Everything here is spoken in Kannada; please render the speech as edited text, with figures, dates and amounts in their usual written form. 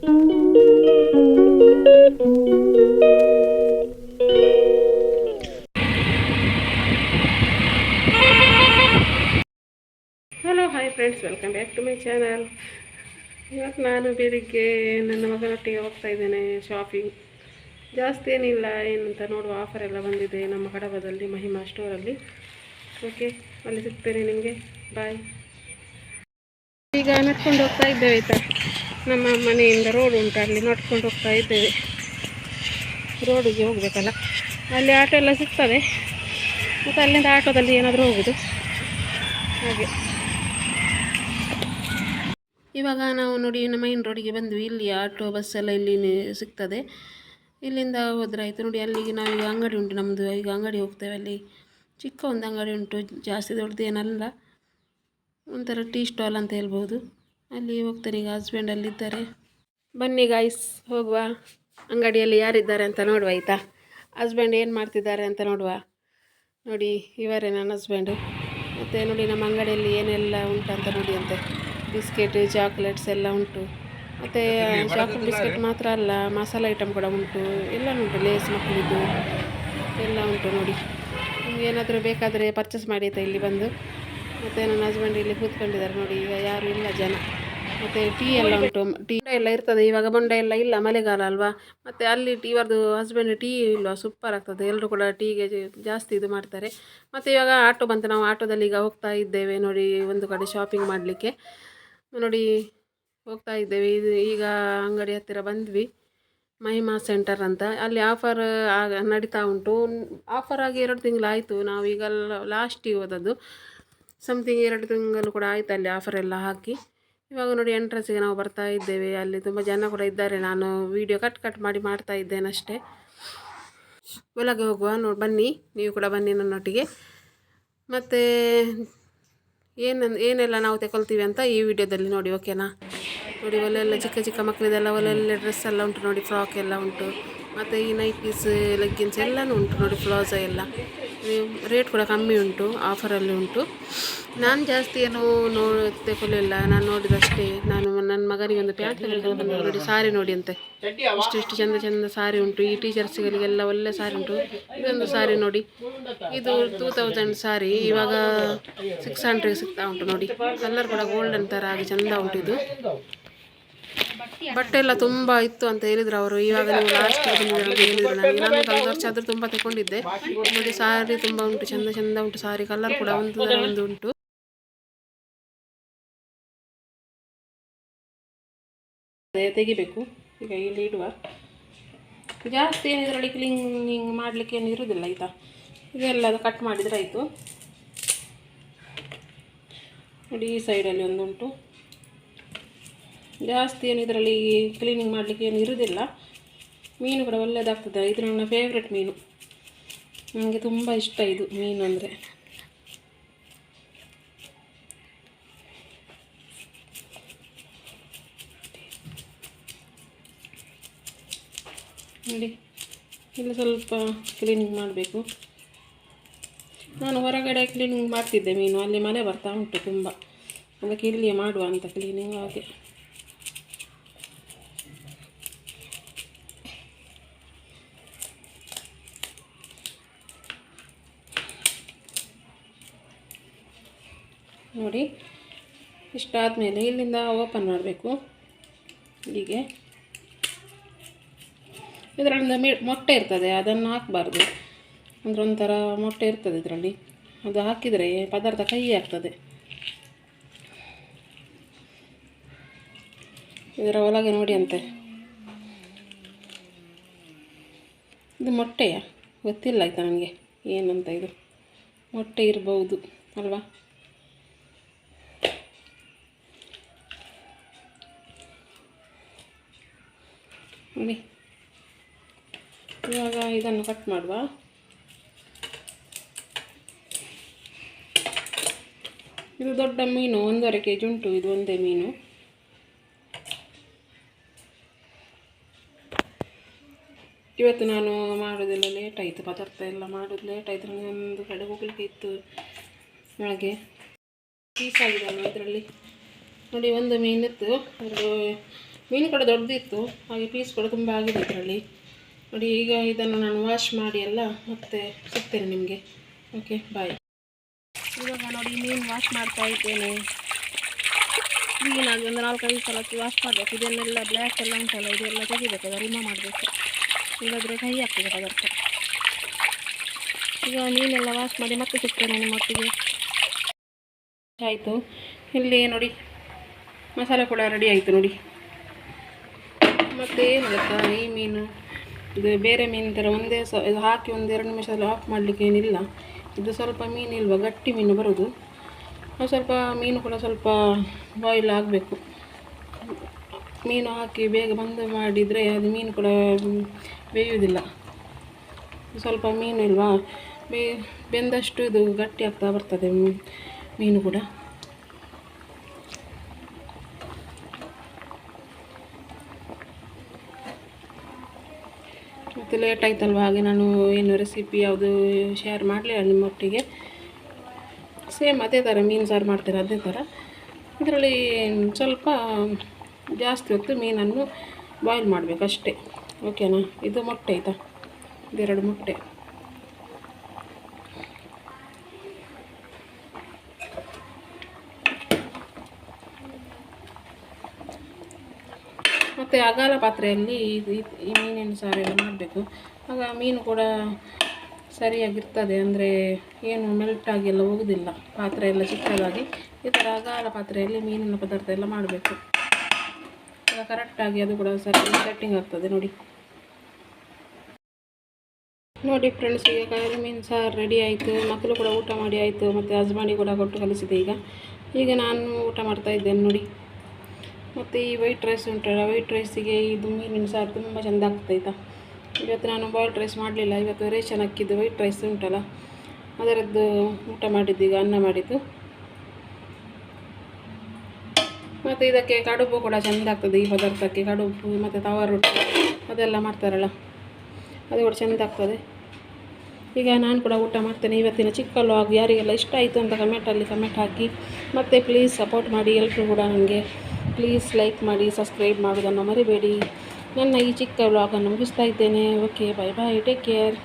Hello hi friends, welcome back to my channel. ಇವತ್ತು ನಾನು ಬೆಳಿಗ್ಗೆ ನನ್ನ ಮಗನೊಟ್ಟಿಗೆ ಹೋಗ್ತಾ ಇದ್ದೇನೆ ಶಾಪಿಂಗ್. ಜಾಸ್ತಿ ಏನಿಲ್ಲ, ಏನಂತ ನೋಡುವ, ಆಫರ್ ಎಲ್ಲ ಬಂದಿದೆ ನಮ್ಮ ಕಡಬದಲ್ಲಿ ಮಹಿಮಾ ಸ್ಟೋರಲ್ಲಿ. ಓಕೆ, ಅಲ್ಲಿ ಸಿಗ್ತೇನೆ ನಿಮಗೆ. ಬಾಯ್. ಈಗ ನಡ್ಕೊಂಡು ಹೋಗ್ತಾ ಇದ್ದೇವೆ ಆಯಿತಾ. ನಮ್ಮ ಮನೆಯಿಂದ ರೋಡ್ ಉಂಟು, ಅಲ್ಲಿ ನಡ್ಕೊಂಡು ಹೋಗ್ತಾ ಇದ್ದೇವೆ. ರೋಡಿಗೆ ಹೋಗಬೇಕಲ್ಲ, ಅಲ್ಲಿ ಆಟೋ ಎಲ್ಲ ಸಿಗ್ತದೆ, ಮತ್ತು ಅಲ್ಲಿಂದ ಆಟೋದಲ್ಲಿ ಏನಾದರೂ ಹೋಗೋದು ಹಾಗೆ. ಇವಾಗ ನಾವು ನೋಡಿ ನಮ್ಮ ಮೈನ್ ರೋಡಿಗೆ ಬಂದ್ವಿ. ಇಲ್ಲಿ ಆಟೋ ಬಸ್ ಎಲ್ಲ ಇಲ್ಲಿ ಸಿಗ್ತದೆ. ಇಲ್ಲಿಂದ ಹೋದ್ರೆ ಆಯಿತು. ನೋಡಿ ಅಲ್ಲಿಗೆ ನಾವೀಗ ಅಂಗಡಿ ಉಂಟು ನಮ್ಮದು. ಈಗ ಅಂಗಡಿ ಹೋಗ್ತೇವೆ. ಅಲ್ಲಿ ಚಿಕ್ಕ ಒಂದು ಅಂಗಡಿ ಉಂಟು, ಜಾಸ್ತಿ ದೊಡ್ಡದೇನಲ್ಲ, ಒಂಥರ ಟೀ ಸ್ಟಾಲ್ ಅಂತ ಹೇಳ್ಬೋದು. ಅಲ್ಲಿ ಹೋಗ್ತಾರೆ. ಈಗ ಹಸ್ಬೆಂಡ್ ಅಲ್ಲಿದ್ದಾರೆ. ಬನ್ನಿ ಗಾಯ್ಸ್, ಹೋಗುವ. ಅಂಗಡಿಯಲ್ಲಿ ಯಾರಿದ್ದಾರೆ ಅಂತ ನೋಡುವ ಆಯಿತಾ. ಹಸ್ಬೆಂಡ್ ಏನು ಮಾಡ್ತಿದ್ದಾರೆ ಅಂತ ನೋಡುವ. ನೋಡಿ, ಇವರೇ ನನ್ನ ಹಸ್ಬೆಂಡು. ಮತ್ತು ನೋಡಿ ನಮ್ಮ ಅಂಗಡಿಯಲ್ಲಿ ಏನೆಲ್ಲ ಉಂಟಂತ ನೋಡಿ. ಅಂತೆ ಬಿಸ್ಕೆಟ್, ಚಾಕ್ಲೇಟ್ಸ್ ಎಲ್ಲ ಉಂಟು. ಮತ್ತು ಚಾಕ್ಲೇಟ್ ಬಿಸ್ಕೆಟ್ ಮಾತ್ರ ಅಲ್ಲ, ಮಸಾಲೆ ಐಟಮ್ ಕೂಡ ಉಂಟು, ಎಲ್ಲ ಉಂಟು. ಲೇಸ್ ಮಕ್ಕಳಿದ್ದು ಎಲ್ಲ ಉಂಟು ನೋಡಿ. ನಿಮ್ಗೆ ಏನಾದರೂ ಬೇಕಾದರೆ ಪರ್ಚೇಸ್ ಮಾಡಿ ಆಯಿತಾ ಇಲ್ಲಿ ಬಂದು. ಮತ್ತು ನನ್ನ ಹಸ್ಬೆಂಡ್ ಇಲ್ಲಿ ಕೂತ್ಕೊಂಡಿದ್ದಾರೆ ನೋಡಿ. ಈಗ ಯಾರು ಇಲ್ಲ ಜನ. ಮತ್ತು ಟೀ ಎಲ್ಲ ಉಂಟು, ಟೀ ಎಲ್ಲ ಇರ್ತದೆ. ಇವಾಗ ಬೊಂಡ ಎಲ್ಲ ಇಲ್ಲ, ಮಳೆಗಾಲ ಅಲ್ವಾ. ಮತ್ತು ಅಲ್ಲಿ ಇವರದು ಹಸ್ಬೆಂಡ್ ಟೀ ಇಲ್ವಾ, ಸೂಪರ್ ಆಗ್ತದೆ. ಎಲ್ಲರೂ ಕೂಡ ಟೀಗೆ ಜಾಸ್ತಿ ಇದು ಮಾಡ್ತಾರೆ. ಮತ್ತು ಇವಾಗ ಆಟೋ ಬಂತು, ನಾವು ಆಟೋದಲ್ಲಿ ಈಗ ಹೋಗ್ತಾ ಇದ್ದೇವೆ ನೋಡಿ ಒಂದು ಕಡೆ ಶಾಪಿಂಗ್ ಮಾಡಲಿಕ್ಕೆ. ನೋಡಿ ಹೋಗ್ತಾ ಇದ್ದೇವೆ. ಈಗ ಅಂಗಡಿ ಹತ್ತಿರ ಬಂದ್ವಿ, ಮಹಿಮಾ ಸೆಂಟರ್ ಅಂತ. ಅಲ್ಲಿ ಆಫರ್ ನಡೀತಾ ಉಂಟು. ಆಫರ್ ಆಗಿ 2 ತಿಂಗಳಾಯಿತು. ನಾವೀಗ ಲಾಸ್ಟಿಗೆ ಹೋದದ್ದು, ಸಮಥಿಂಗ್ 2 ತಿಂಗಳು ಕೂಡ ಆಯಿತು ಅಲ್ಲಿ ಆಫರ್ ಎಲ್ಲ ಹಾಕಿ. ಇವಾಗ ನೋಡಿ ಎಂಟ್ರೆನ್ಸಿಗೆ ನಾವು ಬರ್ತಾ ಇದ್ದೇವೆ. ಅಲ್ಲಿ ತುಂಬ ಜನ ಕೂಡ ಇದ್ದಾರೆ. ನಾನು ವೀಡಿಯೋ ಕಟ್ ಮಾಡಿ ಮಾಡ್ತಾ ಇದ್ದೇನೆ ಅಷ್ಟೇ. ಒಳಗೆ ಹೋಗುವ. ನೋಡಿ ಬನ್ನಿ, ನೀವು ಕೂಡ ಬನ್ನಿ ನನ್ನೊಟ್ಟಿಗೆ. ಮತ್ತು ಏನೆಲ್ಲ ನಾವು ತಗೊಳ್ತೀವಿ ಅಂತ ಈ ವಿಡಿಯೋದಲ್ಲಿ ನೋಡಿ, ಓಕೆನಾ. ನೋಡಿ ಒಳ್ಳೆಲ್ಲ ಚಿಕ್ಕ ಚಿಕ್ಕ ಮಕ್ಕಳಿದೆಲ್ಲ ಒಳ್ಳೆ ಡ್ರೆಸ್ ಎಲ್ಲ ಉಂಟು ನೋಡಿ, ಫ್ರಾಕ್ ಎಲ್ಲ ಉಂಟು. ಮತ್ತು ಈ ನೈಟೀಸ್, ಲೆಗ್ಗಿನ್ಸ್ ಎಲ್ಲನೂ ಉಂಟು ನೋಡಿ, ಪ್ಲಾಜೋ ಎಲ್ಲ. ರೇಟ್ ಕೂಡ ಕಮ್ಮಿ ಉಂಟು, ಆಫರಲ್ಲಿ ಉಂಟು. ನಾನು ಜಾಸ್ತಿ ಏನೂ ತಗೊಳ್ಳಿಲ್ಲ, ನಾನು ನೋಡಿದಷ್ಟೇ. ನಾನು ನನ್ನ ಮಗನಿಗೆ ಒಂದು ಪ್ಯಾಂಟ್ ತಗೊಳ್ಳಿಕ್ಕೆ ನೋಡಿ. ಸಾರಿ ನೋಡಿ ಅಂತೆ, ಇಷ್ಟು ಚಂದ ಸಾರಿ ಉಂಟು. ಈ ಟೀಚರ್ಸ್ಗಳಿಗೆಲ್ಲ ಒಳ್ಳೆ ಸಾರಿ ಉಂಟು. ಇದೊಂದು ಸಾರಿ ನೋಡಿ, ಇದು 2000 ಸಾರಿ, ಇವಾಗ 600 ಸಿಗ್ತಾ ಉಂಟು ನೋಡಿ. ಕಲರ್ ಕೂಡ ಗೋಲ್ಡನ್ ಥರ ಆಗಿ ಚೆಂದ ಉಂಟು. ಇದು ಬಟ್ಟೆ ಎಲ್ಲ ತುಂಬ ಇತ್ತು ಅಂತ ಹೇಳಿದ್ರು ಅವರು. ಇವಾಗ ನೀವು ಲಾಸ್ಟ್ ಹೇಳಿದ್ರು ನನಗೆ. ನಾನು ಕಳೆದ ವರ್ಷ ಆದರೂ ತುಂಬ ತಗೊಂಡಿದ್ದೆ ನೋಡಿ. ಸಾರಿ ತುಂಬ ಉಂಟು, ಚಂದ ಉಂಟು ಸಾರಿ. ಕಲರ್ ಕೂಡ ಒಂದು ಉಂಟು. ತೆಗಿಬೇಕು ಈಗ, ಇಲ್ಲಿ ಇಡುವ. ಜಾಸ್ತಿ ಏನು ಇದರಲ್ಲಿ ಕ್ಲೀನಿಂಗ್ ಮಾಡಲಿಕ್ಕೆ ಏನು ಇರೋದಿಲ್ಲ ಆಯಿತಾ. ಇದೆಲ್ಲ ಕಟ್ ಮಾಡಿದರೆ ಆಯಿತು ನೋಡಿ. ಈ ಸೈಡಲ್ಲಿ ಒಂದುಂಟು. ಜಾಸ್ತಿ ಏನು ಇದರಲ್ಲಿ ಕ್ಲೀನಿಂಗ್ ಮಾಡಲಿಕ್ಕೆ ಏನು ಇರೋದಿಲ್ಲ. ಮೀನು ಕೂಡ ಒಳ್ಳೆಯದಾಗ್ತದೆ. ಇದು ನನ್ನ ಫೇವ್ರೆಟ್ ಮೀನು, ನನಗೆ ತುಂಬ ಇಷ್ಟ ಇದು ಮೀನು ಅಂದರೆ. ನೋಡಿ ಇಲ್ಲಿ ಸ್ವಲ್ಪ ಕ್ಲೀನಿಂಗ್ ಮಾಡಬೇಕು. ನಾನು ಹೊರಗಡೆ ಕ್ಲೀನಿಂಗ್ ಮಾಡ್ತಿದ್ದೆ ಮೀನು, ಅಲ್ಲಿ ಮಳೆ ಬರ್ತಾ ಉಂಟು ತುಂಬ, ಅದಕ್ಕೆ ಇಲ್ಲಿಯೇ ಮಾಡುವ ಅಂತ ಕ್ಲೀನಿಂಗ್. ಹಾಗೆ ನೋಡಿ. ಇಷ್ಟಾದಮೇಲೆ ಇಲ್ಲಿಂದ ಓಪನ್ ಮಾಡಬೇಕು ಹೀಗೆ. ಇದರಿಂದ ಮೊಟ್ಟೆ ಇರ್ತದೆ, ಅದನ್ನು ಹಾಕಬಾರ್ದು. ಅಂದರೆ ಒಂಥರ ಮೊಟ್ಟೆ ಇರ್ತದೆ ಇದರಲ್ಲಿ, ಅದು ಹಾಕಿದರೆ ಪದಾರ್ಥ ಕಹಿ ಆಗ್ತದೆ. ಇದರ ಒಳಗೆ ನೋಡಿ ಅಂತೆ. ಇದು ಮೊಟ್ಟೆಯ ಗೊತ್ತಿಲ್ಲ ಆಯಿತಾ ನನಗೆ ಏನಂತ. ಇದು ಮೊಟ್ಟೆ ಇರ್ಬೋದು ಅಲ್ವಾ. ನೋಡಿ ಇವಾಗ ಇದನ್ನು ಕಟ್ ಮಾಡುವ. ಇದು ದೊಡ್ಡ ಮೀನು, 1.5 kg ಉಂಟು. ಇದು ಒಂದೇ ಮೀನು. ಇವತ್ತು ನಾನು ಮಾಡೋದೆಲ್ಲ ಲೇಟ್ ಆಯಿತು, ಪದಾರ್ಥ ಎಲ್ಲ ಮಾಡೋದು ಲೇಟ್ ಆಯಿತು. ನನಗೆ ಒಂದು ಕಡೆ ಹೋಗಲಿಕ್ಕೆ ಇತ್ತು. ಹಾಗೆ ಪೀಸ್ ಆಗಿದೆ ಇದರಲ್ಲಿ ನೋಡಿ. ಒಂದು ಮೀನಿತ್ತು, ಮೀನು ಕೂಡ ದೊಡ್ಡದಿತ್ತು, ಹಾಗೆ ಪೀಸ್ ಕೂಡ ತುಂಬ ಆಗಿದೆ ಇದರಲ್ಲಿ ನೋಡಿ. ಈಗ ಇದನ್ನು ನಾನು ವಾಶ್ ಮಾಡಿ ಎಲ್ಲ ಮತ್ತೆ ಸಿಗ್ತೇನೆ ನಿಮಗೆ. ಓಕೆ, ಬಾಯ್. ಇವಾಗ ನೋಡಿ ಮೀನು ವಾಶ್ ಮಾಡ್ತಾ ಇದ್ದೇನೆ. ಕ್ಲೀನಾಗಿ ಒಂದು 4-5 ಸಲ ವಾಶ್ ಮಾಡಬೇಕು. ಇದನ್ನೆಲ್ಲ ಬ್ಲ್ಯಾಕ್ ಎಲ್ಲ ಉಂಟಲ್ಲ, ಇದೆಲ್ಲ ತೆಗಿಬೇಕು, ಅದು ರಿಮೂವ್ ಮಾಡಬೇಕು, ಇಲ್ಲದ್ರೆ ಕೈ ಆಗ್ತದೆ ಪದಾರ್ಥ. ಈಗ ಮೀನೆಲ್ಲ ವಾಶ್ ಮಾಡಿ ಮತ್ತೆ ಸಿಗ್ತೇನೆ ನಿಮ್ಮೊಟ್ಟಿಗೆ. ಆಯಿತು, ಇಲ್ಲಿ ನೋಡಿ ಮಸಾಲೆ ಕೂಡ ರೆಡಿ ಆಯಿತು ನೋಡಿ. ಮತ್ತು ಏನು ಗೊತ್ತಾ, ಈ ಮೀನು ಇದು ಬೇರೆ ಮೀನು ಥರ ಒಂದೇ ಇದು ಹಾಕಿ 1-2 ನಿಮಿಷ ಆಫ್ ಮಾಡಲಿಕ್ಕೆ ಏನಿಲ್ಲ. ಇದು ಸ್ವಲ್ಪ ಮೀನಿಲ್ವ, ಗಟ್ಟಿ ಮೀನು ಬರೋದು. ಅದು ಸ್ವಲ್ಪ ಮೀನು ಕೂಡ ಸ್ವಲ್ಪ ಬಾಯ್ಲ್ ಆಗಬೇಕು. ಮೀನು ಹಾಕಿ ಬೇಗ ಬಂದು ಮಾಡಿದರೆ ಅದು ಮೀನು ಕೂಡ ಬೇಯುವುದಿಲ್ಲ. ಸ್ವಲ್ಪ ಮೀನು ಇಲ್ವಾ, ಬೆಂದಷ್ಟು ಇದು ಗಟ್ಟಿ ಆಗ್ತಾ ಬರ್ತದೆ ಮೀನು ಕೂಡ. ಮತ್ತು ಲೇಟ್ ಆಯ್ತಲ್ವ, ಹಾಗೆ ನಾನು ಏನು ರೆಸಿಪಿ ಯಾವುದು ಶೇರ್ ಮಾಡಲಿಲ್ಲ ನಿಮ್ಮೊಟ್ಟಿಗೆ. ಸೇಮ್ ಅದೇ ಥರ ಮೀನು ಸಾರು ಮಾಡ್ತಾರೆ ಅದೇ ಥರ. ಇದರಲ್ಲಿ ಸ್ವಲ್ಪ ಜಾಸ್ತಿ ಹೊತ್ತು ಮೀನನ್ನು ಬಾಯ್ಲ್ ಮಾಡಬೇಕು ಅಷ್ಟೇ. ಓಕೆನಾ? ಇದು ಮೊಟ್ಟೆ ಆಯಿತಾ, ಇದೆರಡು ಮೊಟ್ಟೆ. ಮತ್ತು ಅಗಲ ಪಾತ್ರೆಯಲ್ಲಿ ಈ ಮೀನಿನ ಸಾರೆಲ್ಲ ಮಾಡಬೇಕು. ಆಗ ಮೀನು ಕೂಡ ಸರಿಯಾಗಿರ್ತದೆ, ಅಂದರೆ ಏನು ಮೆಲ್ಟಾಗಿ ಎಲ್ಲ ಹೋಗೋದಿಲ್ಲ. ಪಾತ್ರೆ ಎಲ್ಲ ಚಿಕ್ಕದಾಗಿ ಈ ಥರ ಅಗಲ ಪಾತ್ರೆಯಲ್ಲಿ ಮೀನಿನ ಪದಾರ್ಥ ಎಲ್ಲ ಮಾಡಬೇಕು. ಆಗ ಕರೆಕ್ಟಾಗಿ ಅದು ಕೂಡ ಸರಿ ಸೆಟ್ಟಿಂಗ್ ಆಗ್ತದೆ ನೋಡಿ. ನೋಡಿ ಫ್ರೆಂಡ್ಸ್, ಈಗ ಕಾಯಿ ಮೀನು ಸಾರು ರೆಡಿ ಆಯಿತು. ಮಕ್ಕಳು ಕೂಡ ಊಟ ಮಾಡಿ ಆಯಿತು, ಮತ್ತು ಹಸ್ಬೆಂಡಿಗೆ ಕೂಡ ಕೊಟ್ಟು ಕಲಿಸಿದೆ. ಈಗ ನಾನು ಊಟ ಮಾಡ್ತಾ ಇದ್ದೇನೆ ನೋಡಿ. ಮತ್ತು ಈ ವೈಟ್ ರೈಸ್ ಉಂಟಲ್ಲ, ವೈಟ್ ರೈಸಿಗೆ ಇದು ಮೀನಿನ ಸಾರು ತುಂಬ ಚೆಂದ ಆಗ್ತಾಯಿತಾ. ಇವತ್ತು ನಾನು ಬಾಯ್ಲ್ಡ್ ರೈಸ್ ಮಾಡಲಿಲ್ಲ, ಇವತ್ತು ರೇಷನ್ ಅಕ್ಕಿದ್ದು ವೈಟ್ ರೈಸ್ ಉಂಟಲ್ಲ ಅದರದ್ದು ಊಟ ಮಾಡಿದ್ದು, ಈಗ ಅನ್ನ ಮಾಡಿದ್ದು. ಮತ್ತು ಇದಕ್ಕೆ ಕಡುಬು ಕೂಡ ಚೆಂದ ಆಗ್ತದೆ. ಈ ಪದಾರ್ಥಕ್ಕೆ ಕಡುಬು ಮತ್ತು ತವ ರೊಟ್ಟಿ ಅದೆಲ್ಲ ಮಾಡ್ತಾರಲ್ಲ, ಅದು ಕೂಡ ಚೆಂದ ಆಗ್ತದೆ. ಈಗ ನಾನು ಕೂಡ ಊಟ ಮಾಡ್ತೇನೆ. ಇವತ್ತಿನ ಚಿಕ್ಕ ವ್ಲಾಗ್ ಯಾರಿಗೆಲ್ಲ ಇಷ್ಟ ಆಯಿತು ಅಂತ ಕಮೆಂಟಲ್ಲಿ ಕಮೆಂಟ್ ಹಾಕಿ. ಮತ್ತು ಪ್ಲೀಸ್ ಸಪೋರ್ಟ್ ಮಾಡಿ ಎಲ್ಲರೂ ಕೂಡ ನನಗೆ. ಪ್ಲೀಸ್ ಲೈಕ್ ಮಾಡಿ, ಸಬ್ಸ್ಕ್ರೈಬ್ ಮಾಡೋದನ್ನು ಮರಿಬೇಡಿ. ನನ್ನ ಈ ಚಿಕ್ಕ ವ್ಲಾಗನ್ನು ಮುಗಿಸ್ತಾ ಇದ್ದೇನೆ. ಓಕೆ, ಬಾಯ್ ಬಾಯ್, ಟೇಕ್ ಕೇರ್.